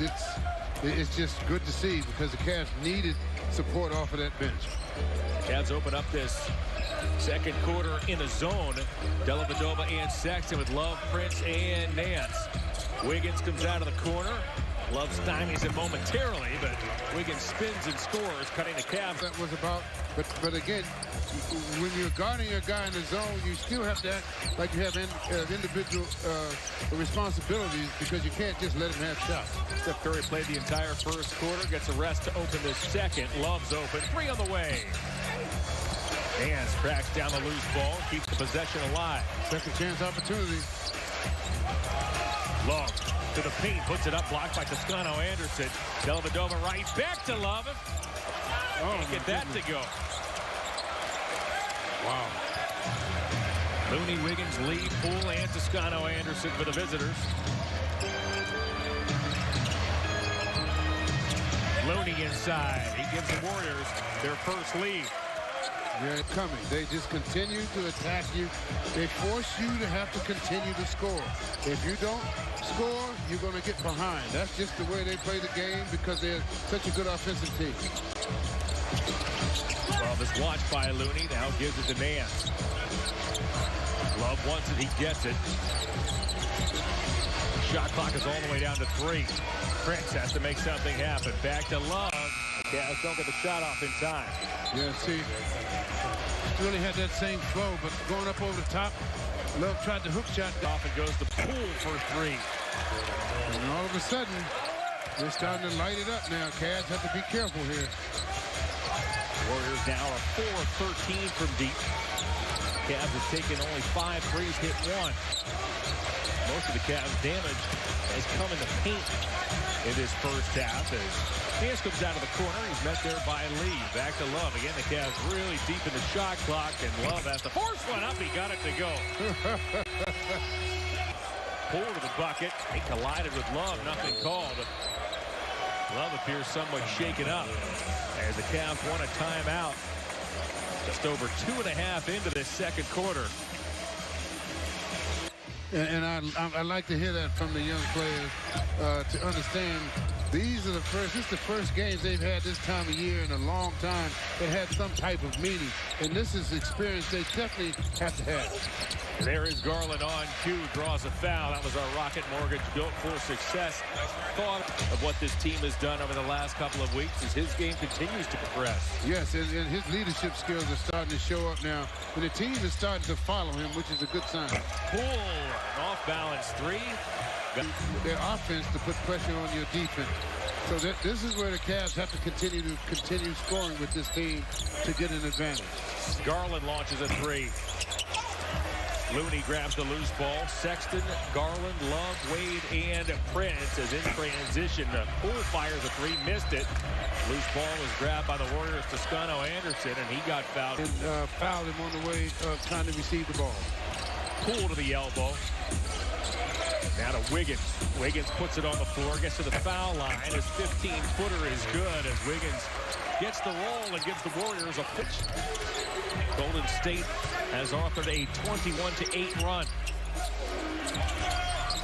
it's just good to see because the Cavs needed support off of that bench. Cavs open up this second quarter in the zone. Dellavedova and Sexton with Love, Prince, and Nance. Wiggins comes out of the corner. Love stymies it momentarily, but Wiggins spins and scores, cutting the Cavs. That was about, but again, when you're guarding a guy in the zone, you still have to act like you have individual responsibilities because you can't just let him have shots. Steph Curry played the entire first quarter, gets a rest to open this second. Love's open, 3 on the way. Nance cracks down the loose ball, keeps the possession alive. Second chance opportunity. Love to the paint, puts it up, blocked by Toscano Anderson. Dellavedova right back to Love. Can't get that to go. Wow. Looney, Wiggins, Lee, Poole, and Toscano Anderson for the visitors. Looney inside. He gives the Warriors their first lead. They're coming. They just continue to attack you. They force you to have to continue to score. If you don't score, you're going to get behind. That's just the way they play the game because they're such a good offensive team. Love is watched by Looney. Now gives it to Nance. Love wants it. He gets it. Shot clock is all the way down to 3. Prince has to make something happen. Back to Love. Cavs don't get the shot off in time. Yeah, see, really had that same flow, but going up over the top, Love tried the hook shot. Off and goes to Poole for 3. And all of a sudden, they're starting to light it up now. Cavs have to be careful here. Warriors now are 4 of 13 from deep. Cavs have taken only 5 threes, hit 1. Most of the Cavs' damage has come in the paint in this first half. As Nance comes out of the corner, he's met there by Lee. Back to Love. Again, the Cavs really deep in the shot clock, and Love has to force one up. He got it to go. Poole to the bucket. He collided with Love. Nothing called. Love appears somewhat shaken up as the Cavs want a timeout. Just over 2.5 into this second quarter. And I like to hear that from the young players to understand this is the first games they've had this time of year in a long time that had some type of meaning. And this is experience they definitely have to have. There is Garland on cue, draws a foul. That was our Rocket Mortgage built for success. Thought of what this team has done over the last couple of weeks as his game continues to progress. Yes, and his leadership skills are starting to show up now. And the team is starting to follow him, which is a good sign. Poole, an off-balance 3. Their offense to put pressure on your defense. So this is where the Cavs have to continue scoring with this team to get an advantage. Garland launches a 3. Looney grabs the loose ball. Sexton, Garland, Love, Wade, and Prince as in transition. Poole fires a 3, missed it. Loose ball was grabbed by the Warriors, Toscano Anderson, and he got fouled. And fouled him on the way of trying to receive the ball. Poole to the elbow. Now to Wiggins. Wiggins puts it on the floor, gets to the foul line. His 15-footer is good as Wiggins gets the roll and gives the Warriors a pitch. Golden State has authored a 21-8 run.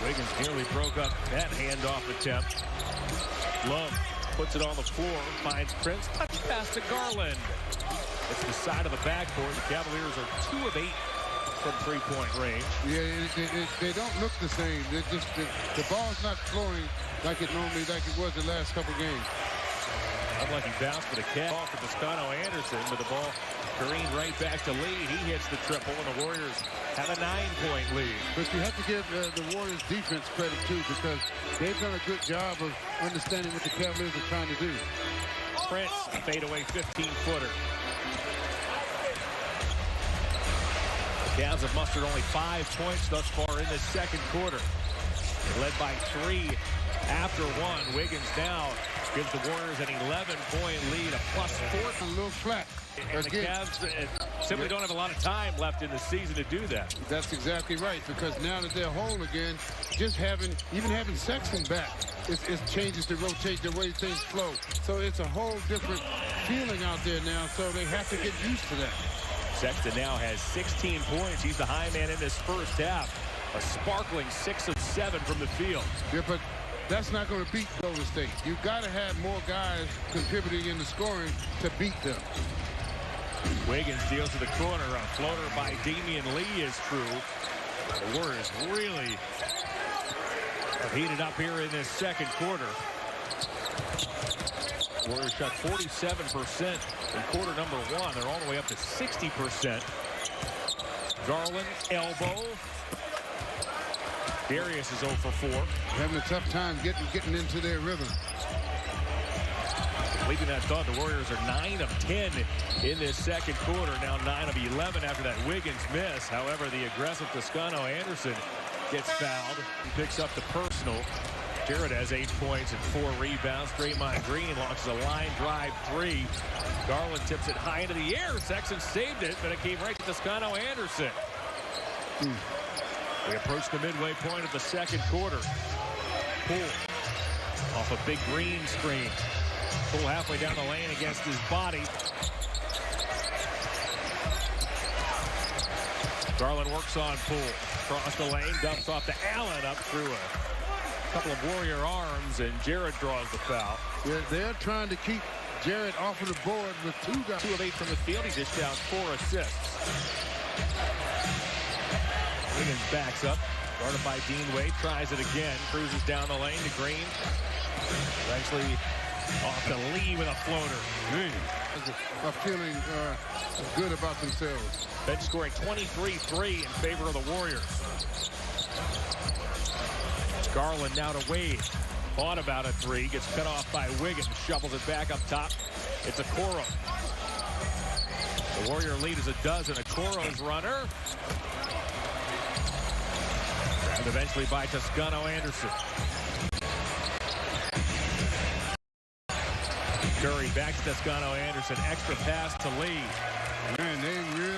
Wiggins nearly broke up that handoff attempt. Love puts it on the floor, finds Prince, touch pass to Garland. It's the side of the backcourt. The Cavaliers are 2 of 8 from 3-point range. Yeah, they don't look the same. The ball's not flowing like it was the last couple games. Unlucky bounce for the Cavs off to Toscano Anderson, but the ball careened right back to Lee. He hits the triple, and the Warriors have a 9-point lead. But you have to give the Warriors defense credit too, because they've done a good job of understanding what the Cavaliers are trying to do. Prince, fadeaway 15-footer. Cavs have mustered only 5 points thus far in the second quarter. They're led by 3 after 1. Wiggins now gives the Warriors an 11-point lead, a +4. A little flat. And the Cavs simply don't have a lot of time left in the season to do that. That's exactly right, because now that they're whole again, even having Sexton back, it changes to rotate the way things flow. So it's a whole different feeling out there now, so they have to get used to that. Sexton now has 16 points. He's the high man in this first half. A sparkling 6 of 7 from the field. Yeah, but that's not going to beat Golden State. You've got to have more guys contributing in the scoring to beat them. Wiggins deals to the corner. A floater by Damian Lee is true. The Warriors really have heated up here in this second quarter. Warriors shot 47% in quarter number one. They're all the way up to 60%. Garland, elbow. Darius is 0 for 4. Having a tough time getting into their rhythm. Leaving that thought, the Warriors are 9 of 10 in this second quarter. Now 9 of 11 after that Wiggins miss. However, the aggressive Toscano Anderson gets fouled. He picks up the personal. Jarrett has 8 points and 4 rebounds. Draymond Green launches a line drive 3. Garland tips it high into the air. Sexton saved it, but it came right to Toscano Anderson. We approach the midway point of the second quarter. Poole off a big green screen. Poole halfway down the lane against his body. Garland works on Poole. Across the lane, dumps off to Allen up through a couple of Warrior arms, and Jarrett draws the foul. Yeah, they're trying to keep Jarrett off of the board with 2 guys. 2 of 8 from the field. He dished down 4 assists. Wiggins backs up. Guarded by Dean Wade. Tries it again. Cruises down the lane to Green. Eventually off to Lee with a floater. Are feeling good about themselves. Bench scoring 23-3 in favor of the Warriors. Garland now to Wade. Thought about a 3. Gets cut off by Wiggins. Shovels it back up top. It's Okoro. The Warrior lead is a dozen. Okoro's runner. Grabbed eventually by Toscano Anderson. Curry back to Toscano Anderson. Extra pass to Lee. Man, they really